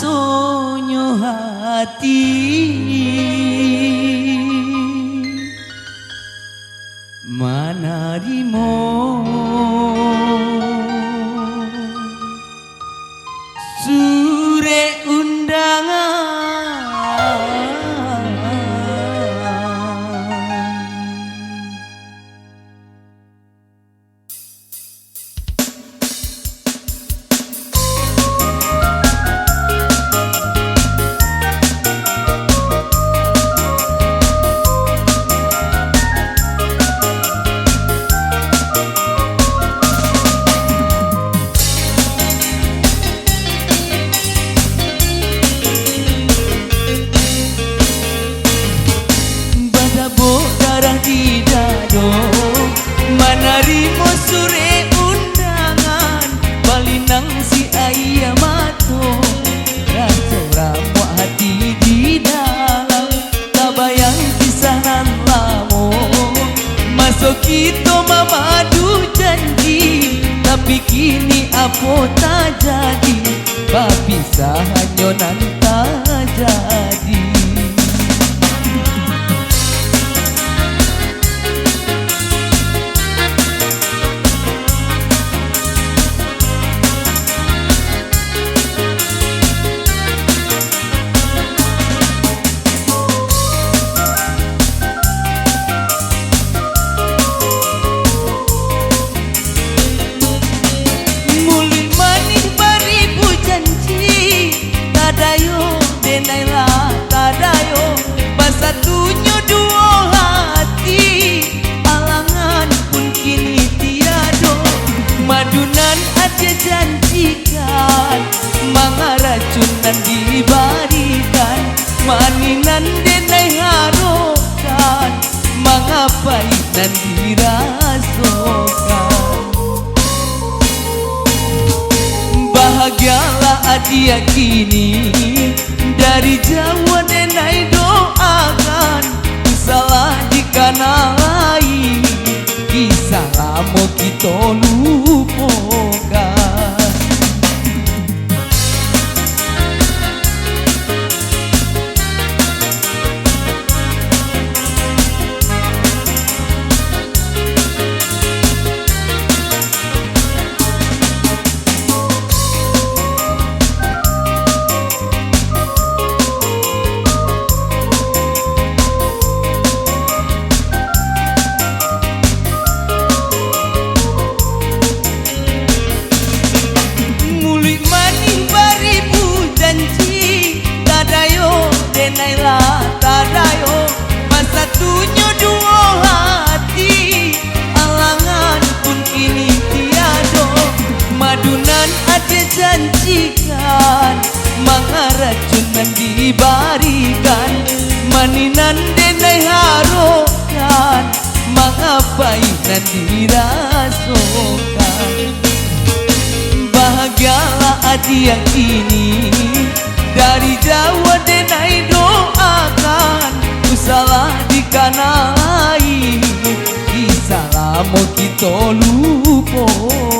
rasonyo hati manarimo sure undangan. Darah di dado manarimo sure undangan balinang si ayah mato raso ramu hati di dalam tabayang kisahan lamo masuk kita mamadu janji tapi kini apa tak jadi papisah nyonan tak jadi. Satunya dua hati alangan pun kini tiado madunan aja janjikan manga racunan dibarikan maninan denai harokan manga painan dirasokan bahagialah adia kini dari Jawa denai doakan salah jika lain kisah lama kita lupakan. Tadayo satunya dua hati alangan pun kini tiado madunan aja janjikan manga racunan dibarikan maninan denai harokan manga painan dirasokan bahagialah adia kini dari Jawa denai doakan salah dikanai kisah lama kita lupa.